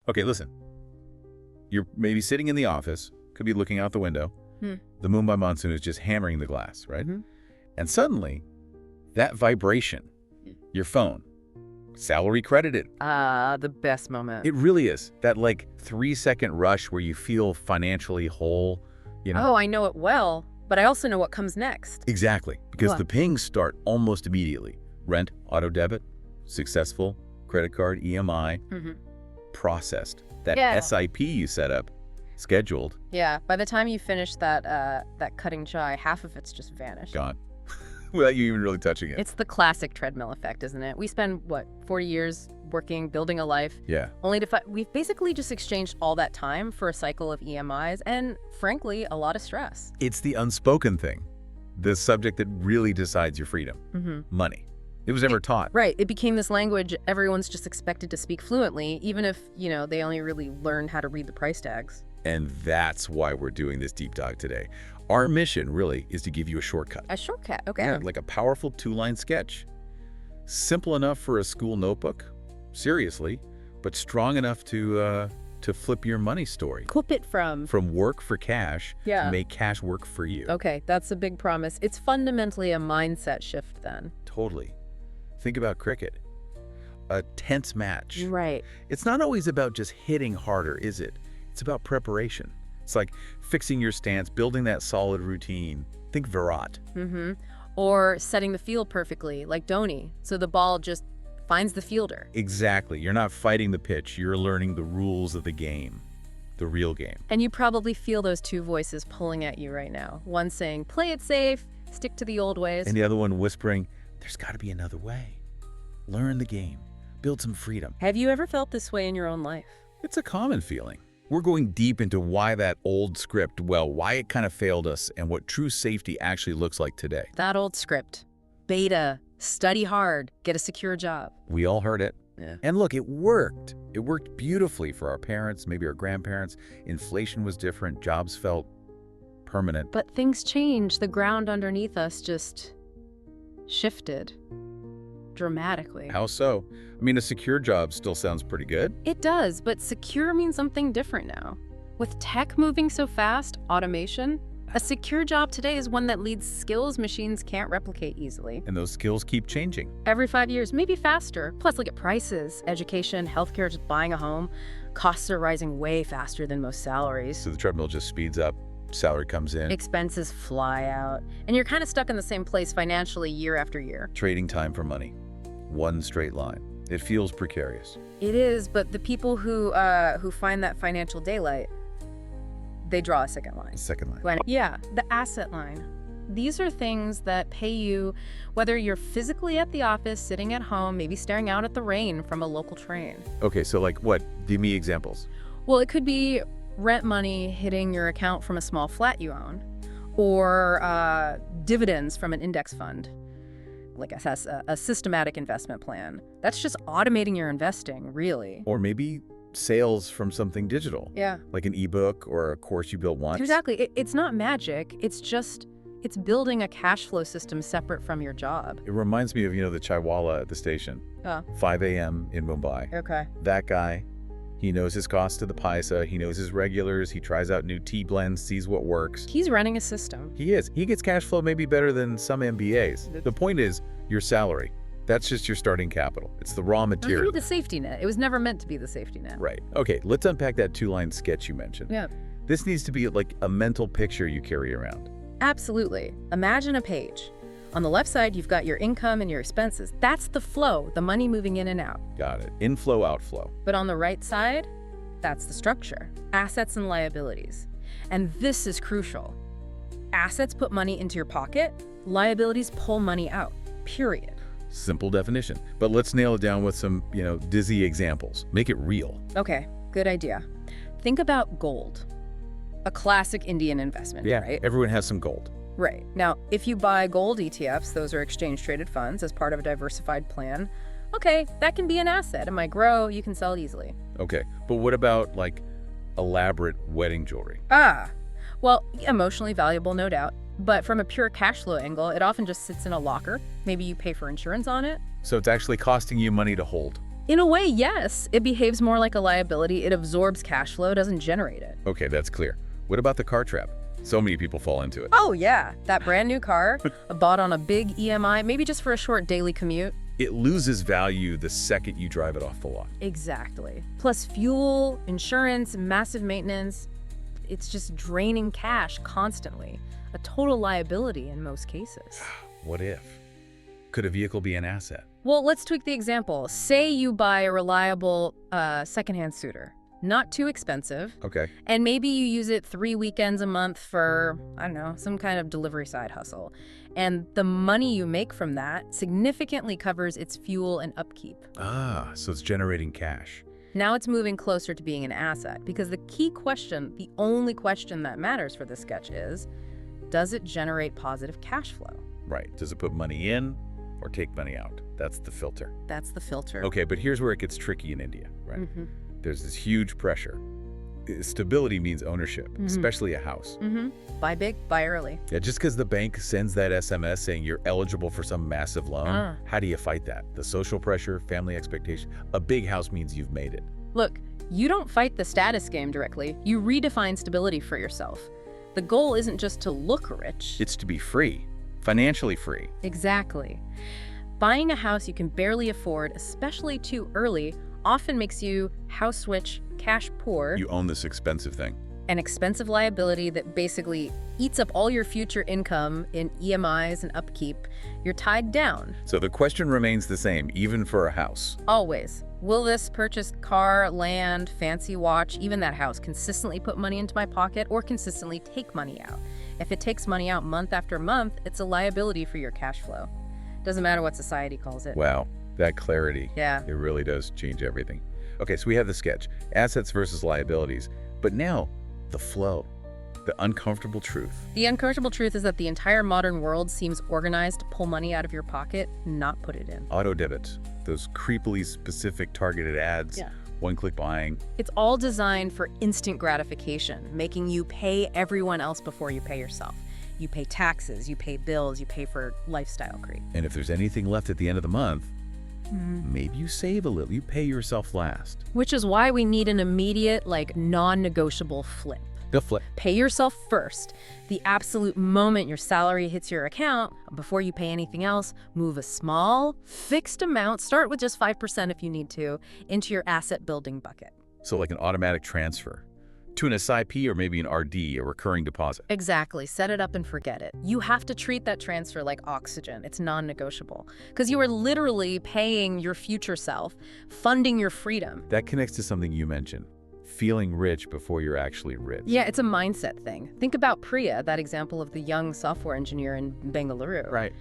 Okay, listen. You're maybe sitting in the office, could be looking out the window. The Mumbai monsoon is just hammering the glass, right? And suddenly, that vibration, your phone, salary credited. The best moment. It really is. That like 3-second rush where you feel financially whole, you know? Oh, I know it well, but I also know what comes next. Exactly, because What? the pings start almost immediately. Rent, auto debit, successful, credit card, EMI, processed. That Yeah. SIP you set up, scheduled, Yeah, by the time you finish that cutting chai, half of it's just vanished. gone. Without you even really touching it. It's the classic treadmill effect, isn't it? We spend, what, 40 years working, building a life, Yeah. only to we've basically just exchanged all that time for a cycle of EMIs and, frankly, a lot of stress. It's the unspoken thing, the subject that really decides your freedom, money. It was never taught. Right. It became this language everyone's just expected to speak fluently, even if, they only really learned how to read the price tags. And that's why we're doing this deep dive today. Our mission, really, is to give you a shortcut. A shortcut, okay. Yeah, like a powerful 2-line sketch. Simple enough for a school notebook, seriously, but strong enough to flip your money story. Clip it from Work for cash to make cash work for you. Okay, that's a big promise. It's fundamentally a mindset shift then. Totally. Think about cricket. A tense match. Right. It's not always about just hitting harder, is it? It's about preparation. It's like fixing your stance, building that solid routine. Think Virat. Or setting the field perfectly, like Dhoni, so the ball just finds the fielder. Exactly. You're not fighting the pitch. You're learning the rules of the game, the real game. And you probably feel those two voices pulling at you right now. One saying, play it safe, stick to the old ways. And the other one whispering, there's got to be another way. Learn the game. Build some freedom. Have you ever felt this way in your own life? It's a common feeling. We're going deep into why that old script, why it kind of failed us and what true safety actually looks like today. That old script. Beta, study hard, get a secure job. We all heard it. Yeah. And look, it worked. It worked beautifully for our parents, maybe our grandparents. Inflation was different. Jobs felt permanent. But things changed. The ground underneath us just shifted dramatically. How so? I mean, a secure job still sounds pretty good. It does, but secure means something different now. With tech moving so fast, automation, a secure job today is one that leads skills machines can't replicate easily. And those skills keep changing. Every 5 years, maybe faster. Plus, look at prices, education, healthcare, just buying a home. Costs are rising way faster than most salaries. So the treadmill just speeds up, salary comes in. Expenses fly out, and you're kind of stuck in the same place financially year after year. Trading time for money. One straight line. It feels precarious. It is, but the people who find that financial daylight, they draw a second line. Second line. Yeah, the asset line. These are things that pay you whether you're physically at the office, sitting at home, maybe staring out at the rain from a local train. Okay, so like what? Give me examples. Well, it could be rent money hitting your account from a small flat you own, or dividends from an index fund, like a systematic investment plan. That's just automating your investing, really. Or maybe sales from something digital. Yeah. Like an ebook or a course you built once. Exactly. It's not magic. It's building a cash flow system separate from your job. It reminds me of, the chaiwala at the station. 5 a.m. in Mumbai. Okay. That guy, he knows his cost to the paisa, he knows his regulars, he tries out new tea blends, sees what works. He's running a system. He is. He gets cash flow maybe better than some MBAs. The point is, your salary. That's just your starting capital. It's the raw It material. was the safety net. It was never meant to be the safety net. Right. Okay, let's unpack that 2-line sketch you mentioned. Yeah. This needs to be like a mental picture you carry around. Absolutely. Imagine a page. On the left side, you've got your income and your expenses. That's the flow, the money moving in and out. Got it. Inflow, outflow. But on the right side, that's the structure, assets and liabilities. And this is crucial. Assets put money into your pocket, liabilities pull money out, period. Simple definition. But let's nail it down with some, dizzy examples. Make it real. Okay, good idea. Think about gold, a classic Indian investment, right? Everyone has some gold. Right. Now, if you buy gold ETFs, those are exchange-traded funds as part of a diversified plan, okay, that can be an asset. It might grow, you can sell it easily. Okay, but what about like elaborate wedding jewelry? Well, emotionally valuable, no doubt. But from a pure cash flow angle, it often just sits in a locker. Maybe you pay for insurance on it. So it's actually costing you money to hold. In a way, yes. It behaves more like a liability. It absorbs cash flow, doesn't generate it. Okay, that's clear. What about the car trap? So many people fall into it. Oh, yeah. That brand new car, bought on a big EMI, maybe just for a short daily commute. It loses value the second you drive it off the lot. Exactly. Plus fuel, insurance, massive maintenance. It's just draining cash constantly. A total liability in most cases. What if? Could a vehicle be an asset? Well, let's tweak the example. Say you buy a reliable secondhand scooter. Not too expensive. Okay. And maybe you use it 3 weekends a month for, I don't know, some kind of delivery side hustle. And the money you make from that significantly covers its fuel and upkeep. Ah, so it's generating cash. Now it's moving closer to being an asset, because the key question, the only question that matters for this sketch is, does it generate positive cash flow? Right. Does it put money in or take money out? That's the filter. That's the filter. Okay, but here's where it gets tricky in India, right? There's this huge pressure. Stability means ownership, especially a house. Buy big, buy early. Yeah, just because the bank sends that SMS saying you're eligible for some massive loan, how do you fight that? The social pressure, family expectation. A big house means you've made it. Look, you don't fight the status game directly. You redefine stability for yourself. The goal isn't just to look rich. It's to be free, financially free. Exactly. Buying a house you can barely afford, especially too early, often makes you house switch, cash poor. You own this expensive thing. An expensive liability that basically eats up all your future income in EMIs and upkeep. You're tied down. So the question remains the same, even for a house. Always. Will this purchased car, land, fancy watch, even that house consistently put money into my pocket or consistently take money out? If it takes money out month after month, it's a liability for your cash flow. Doesn't matter what society calls it. Wow, that clarity. Yeah. It really does change everything. Okay, so we have the sketch, assets versus liabilities. But now, the flow, the uncomfortable truth. The uncomfortable truth is that the entire modern world seems organized to pull money out of your pocket, not put it in. Auto debit, those creepily specific targeted ads, one-click buying. It's all designed for instant gratification, making you pay everyone else before you pay yourself. You pay taxes, you pay bills, you pay for lifestyle creep. And if there's anything left at the end of the month, maybe you save a little, you pay yourself last. Which is why we need an immediate, non-negotiable flip. The flip. Pay yourself first. The absolute moment your salary hits your account, before you pay anything else, move a small, fixed amount, start with just 5% if you need to, into your asset building bucket. So like an automatic transfer to an SIP or maybe an RD, a recurring deposit. Exactly. Set it up and forget it. You have to treat that transfer like oxygen. It's non-negotiable. Because you are literally paying your future self, funding your freedom. That connects to something you mentioned. Feeling rich before you're actually rich. Yeah, it's a mindset thing. Think about Priya, that example of the young software engineer in Bengaluru. Right.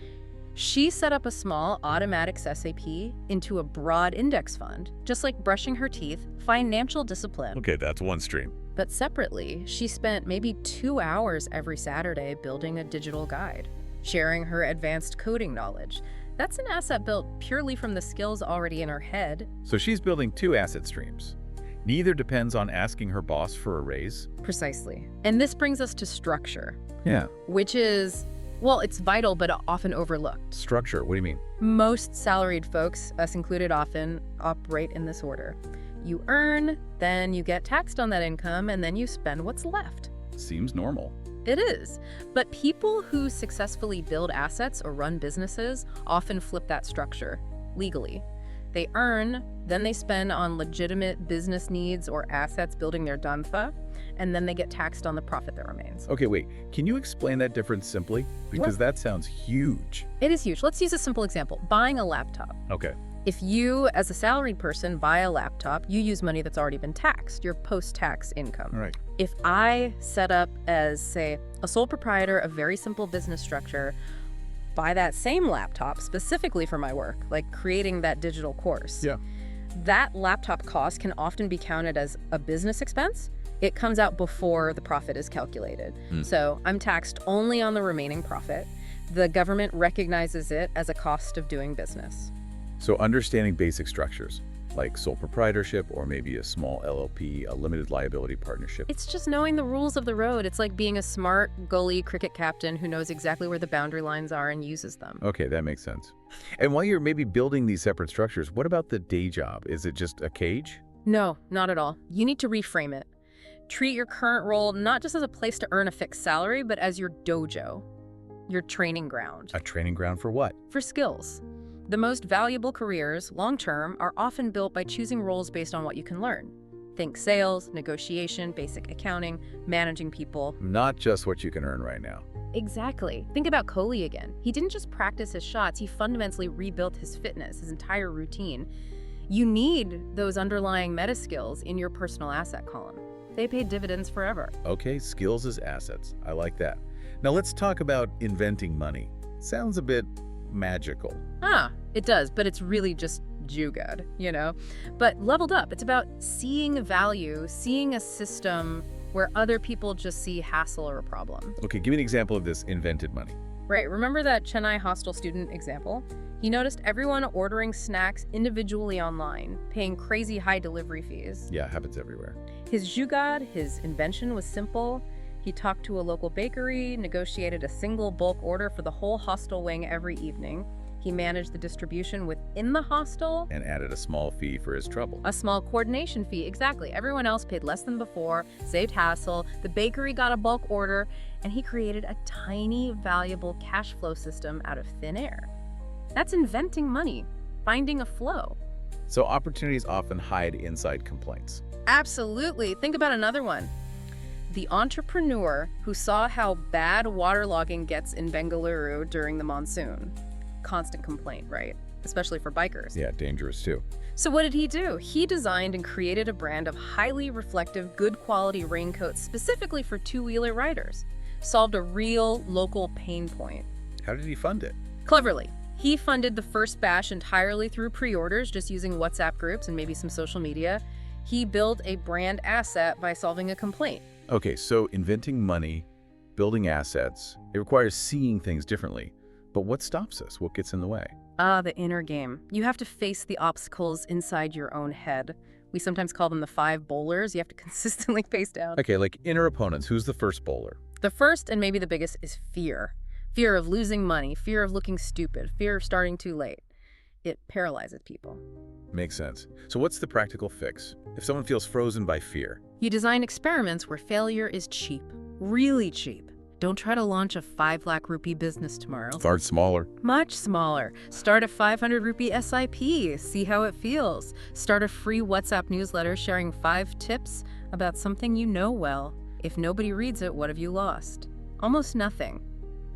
She set up a small automatic SIP into a broad index fund, just like brushing her teeth, financial discipline. Okay, that's one stream. But separately, she spent maybe 2 hours every Saturday building a digital guide, sharing her advanced coding knowledge. That's an asset built purely from the skills already in her head. So she's building 2 asset streams. Neither depends on asking her boss for a raise. Precisely. And this brings us to structure. Yeah. Which is, well, it's vital but often overlooked. Structure, what do you mean? Most salaried folks, us included, often operate in this order. You earn, then you get taxed on that income, and then you spend what's left. Seems normal. It is. But people who successfully build assets or run businesses often flip that structure legally. They earn, then they spend on legitimate business needs or assets building their danfa, and then they get taxed on the profit that remains. Okay, wait. Can you explain that difference simply? Because that sounds huge. It is huge. Let's use a simple example. Buying a laptop. Okay. If you, as a salaried person, buy a laptop, you use money that's already been taxed, your post-tax income. All right. If I set up as, say, a sole proprietor of very simple business structure, buy that same laptop specifically for my work, like creating that digital course. Yeah. That laptop cost can often be counted as a business expense. It comes out before the profit is calculated. So I'm taxed only on the remaining profit. The government recognizes it as a cost of doing business. So understanding basic structures. Like sole proprietorship or maybe a small LLP, a limited liability partnership. It's just knowing the rules of the road. It's like being a smart gully cricket captain who knows exactly where the boundary lines are and uses them. Okay, that makes sense. And while you're maybe building these separate structures, what about the day job? Is it just a cage? No, not at all. You need to reframe it. Treat your current role not just as a place to earn a fixed salary, but as your dojo, your training ground. A training ground for what? For skills. The most valuable careers, long-term, are often built by choosing roles based on what you can learn. Think sales, negotiation, basic accounting, managing people. Not just what you can earn right now. Exactly. Think about Coley again. He didn't just practice his shots, he fundamentally rebuilt his fitness, his entire routine. You need those underlying meta skills in your personal asset column. They pay dividends forever. Okay, skills as assets. I like that. Now let's talk about inventing money. Sounds a bit magical. It does, but it's really just Jugad, you know? But leveled up, it's about seeing value, seeing a system where other people just see hassle or a problem. Okay, give me an example of this invented money. Right, remember that Chennai hostel student example? He noticed everyone ordering snacks individually online, paying crazy high delivery fees. Yeah, happens everywhere. His Jugad, his invention was simple. He talked to a local bakery, negotiated a single bulk order for the whole hostel wing every evening. He managed the distribution within the hostel. And added a small fee for his trouble. A small coordination fee, exactly. Everyone else paid less than before, saved hassle, the bakery got a bulk order, and he created a tiny, valuable cash flow system out of thin air. That's inventing money, finding a flow. So opportunities often hide inside complaints. Absolutely. Think about another one. The entrepreneur who saw how bad waterlogging gets in Bengaluru during the monsoon. Constant complaint, right? Especially for bikers. Yeah, dangerous too. So what did he do? He designed and created a brand of highly reflective, good quality raincoats specifically for two-wheeler riders. Solved a real local pain point. How did he fund it? Cleverly. He funded the first batch entirely through pre-orders, just using WhatsApp groups and maybe some social media. He built a brand asset by solving a complaint. Okay, so inventing money, building assets, it requires seeing things differently. But what stops us? What gets in the way? The inner game. You have to face the obstacles inside your own head. We sometimes call them the 5 bowlers. You have to consistently face down. Okay, like inner opponents. Who's the first bowler? The first, and maybe the biggest, is fear. Fear of losing money, fear of looking stupid, fear of starting too late. It paralyzes people. Makes sense. So what's the practical fix? If someone feels frozen by fear? You design experiments where failure is cheap. Really cheap. Don't try to launch a 5 lakh rupee business tomorrow. Start smaller. Much smaller. Start a 500 rupee SIP. See how it feels. Start a free WhatsApp newsletter sharing 5 tips about something you know well. If nobody reads it, what have you lost? Almost nothing.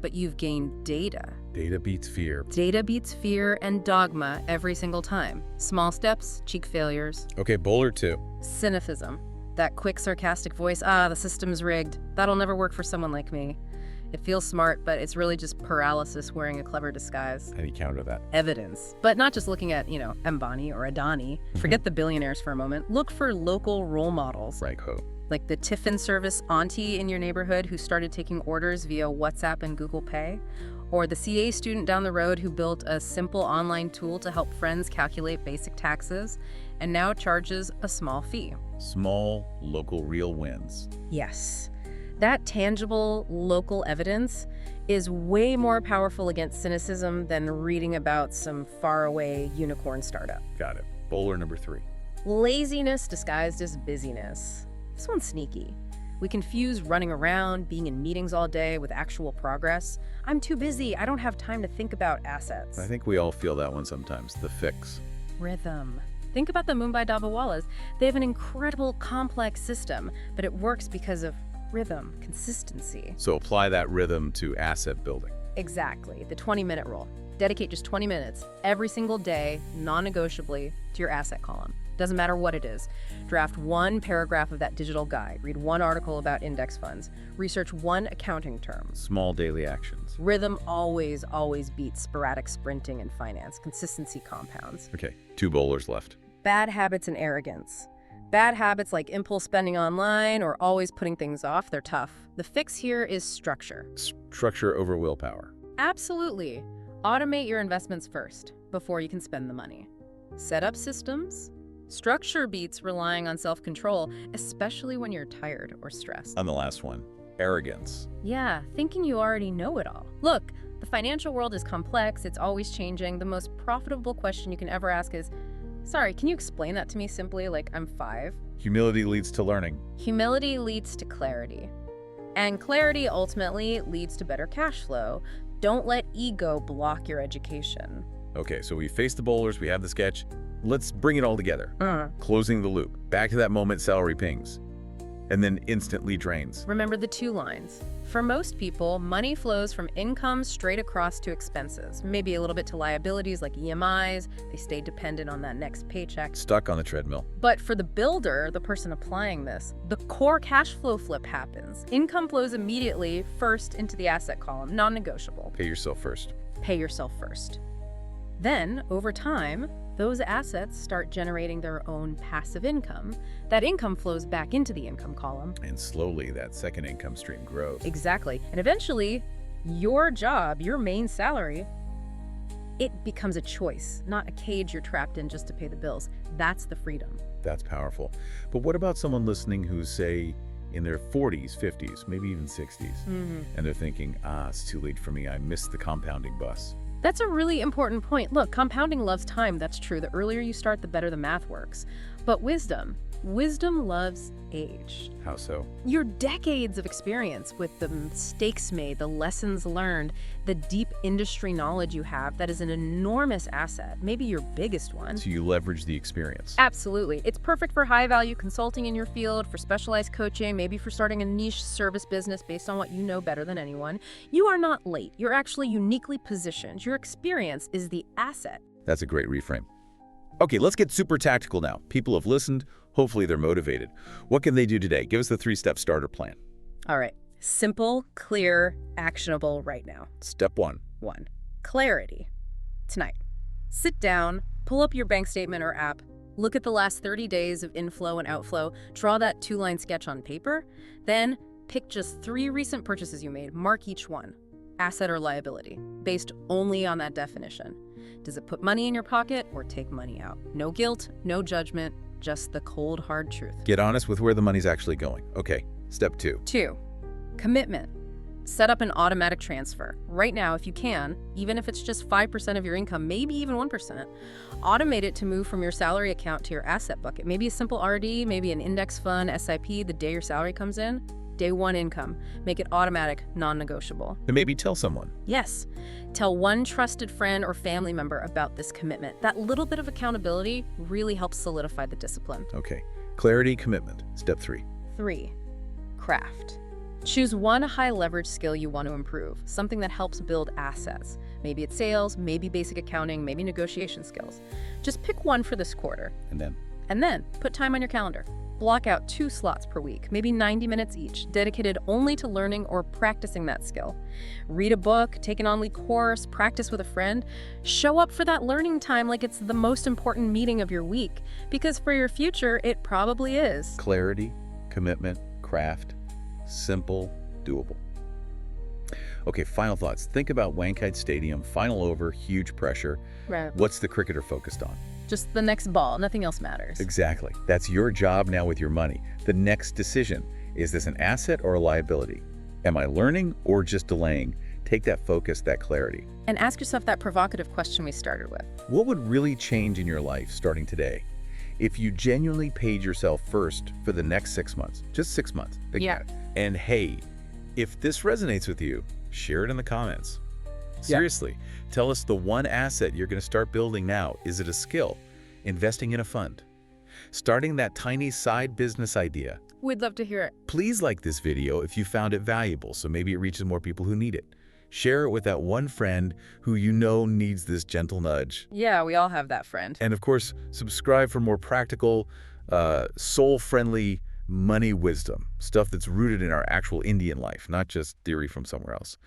But you've gained data. Data beats fear. Data beats fear and dogma every single time. Small steps, cheap failures. Okay, bowler 2. Cynicism. That quick, sarcastic voice, the system's rigged. That'll never work for someone like me. It feels smart, but it's really just paralysis wearing a clever disguise. How do you counter that? Evidence. But not just looking at, Ambani or Adani. Forget the billionaires for a moment. Look for local role models. Right, ho. Like the tiffin service auntie in your neighborhood who started taking orders via WhatsApp and Google Pay. Or the CA student down the road who built a simple online tool to help friends calculate basic taxes and now charges a small fee. Small, local, real wins. Yes. That tangible, local evidence is way more powerful against cynicism than reading about some faraway unicorn startup. Got it. Bowler number 3. Laziness disguised as busyness. This one's sneaky. We confuse running around, being in meetings all day with actual progress. I'm too busy. I don't have time to think about assets. I think we all feel that one sometimes. The fix. Rhythm. Think about the Mumbai Dabbawalas. They have an incredible, complex system, but it works because of rhythm, consistency. So apply that rhythm to asset building. Exactly. The 20-minute rule. Dedicate just 20 minutes every single day, non-negotiably, to your asset column. Doesn't matter what it is. Draft 1 paragraph of that digital guide. Read 1 article about index funds. Research 1 accounting term. Small daily actions. Rhythm always beats sporadic sprinting in finance. Consistency compounds. Okay, 2 bowlers left. Bad habits and arrogance. Bad habits like impulse spending online or always putting things off, they're tough. The fix here is structure. Structure over willpower. Absolutely. Automate your investments first before you can spend the money. Set up systems, Structure beats relying on self-control, especially when you're tired or stressed. On the last one, arrogance. Yeah, thinking you already know it all. Look, the financial world is complex, it's always changing. The most profitable question you can ever ask is, sorry, can you explain that to me simply like I'm 5? Humility leads to learning. Humility leads to clarity. And clarity ultimately leads to better cash flow. Don't let ego block your education. Okay, so we face the boulders, we have the sketch. Let's bring it all together. Closing the loop. Back to that moment salary pings. And then instantly drains. Remember the 2 lines. For most people, money flows from income straight across to expenses. Maybe a little bit to liabilities like EMIs. They stay dependent on that next paycheck. Stuck on the treadmill. But for the builder, the person applying this, the core cash flow flip happens. Income flows immediately first into the asset column, non-negotiable. Pay yourself first. Pay yourself first. Then, over time, those assets start generating their own passive income. That income flows back into the income column. And slowly that second income stream grows. Exactly. And eventually, your job, your main salary, it becomes a choice, not a cage you're trapped in just to pay the bills. That's the freedom. That's powerful. But what about someone listening who's, say, in their 40s, 50s, maybe even 60s, and they're thinking, it's too late for me. I missed the compounding bus. That's a really important point. Look, compounding loves time, that's true. The earlier you start, the better the math works. But wisdom loves age. How so? Your decades of experience with the mistakes made, the lessons learned, the deep industry knowledge you have, that is an enormous asset, maybe your biggest one. So you leverage the experience. Absolutely. It's perfect for high-value consulting in your field, for specialized coaching, maybe for starting a niche service business based on what you know better than anyone. You are not late. You're actually uniquely positioned. Your experience is the asset. That's a great reframe. Okay, let's get super tactical now. People have listened. Hopefully they're motivated. What can they do today? Give us the 3-step starter plan. All right. Simple, clear, actionable right now. Step 1. 1. Clarity. Tonight. Sit down, pull up your bank statement or app, look at the last 30 days of inflow and outflow, draw that 2-line sketch on paper, then pick just 3 recent purchases you made, mark each one, asset or liability, based only on that definition. Does it put money in your pocket or take money out? No guilt, no judgment, just the cold, hard truth. Get honest with where the money's actually going. Okay, step 2. 2. Commitment. Set up an automatic transfer. Right now, if you can, even if it's just 5% of your income, maybe even 1%, automate it to move from your salary account to your asset bucket. Maybe a simple RD, maybe an index fund, SIP, the day your salary comes in. Day 1 income. Make it automatic, non-negotiable. And maybe tell someone. Yes. Tell one trusted friend or family member about this commitment. That little bit of accountability really helps solidify the discipline. Okay. Clarity, commitment. Step 3. 3. Craft. Choose one high-leverage skill you want to improve, something that helps build assets. Maybe it's sales, maybe basic accounting, maybe negotiation skills. Just pick one for this quarter. And then put time on your calendar. Block out 2 slots per week, maybe 90 minutes each, dedicated only to learning or practicing that skill. Read a book, take an online course, practice with a friend. Show up for that learning time like it's the most important meeting of your week, because for your future, it probably is. Clarity, commitment, craft, simple, doable. Okay, final thoughts. Think about Wankhede Stadium, final over, huge pressure. Right. What's the cricketer focused on? Just the next ball, nothing else matters. Exactly. That's your job now with your money. The next decision, is this an asset or a liability? Am I learning or just delaying? Take that focus, that clarity. And ask yourself that provocative question we started with. What would really change in your life starting today if you genuinely paid yourself first for the next 6 months? Just 6 months. Yeah. And hey, if this resonates with you, share it in the comments. Seriously, tell us the one asset you're going to start building now. Is it a skill? Investing in a fund? Starting that tiny side business idea? We'd love to hear it. Please like this video if you found it valuable, so maybe it reaches more people who need it. Share it with that one friend who you know needs this gentle nudge. Yeah, we all have that friend. And of course, subscribe for more practical, soul-friendly money wisdom, stuff that's rooted in our actual Indian life, not just theory from somewhere else.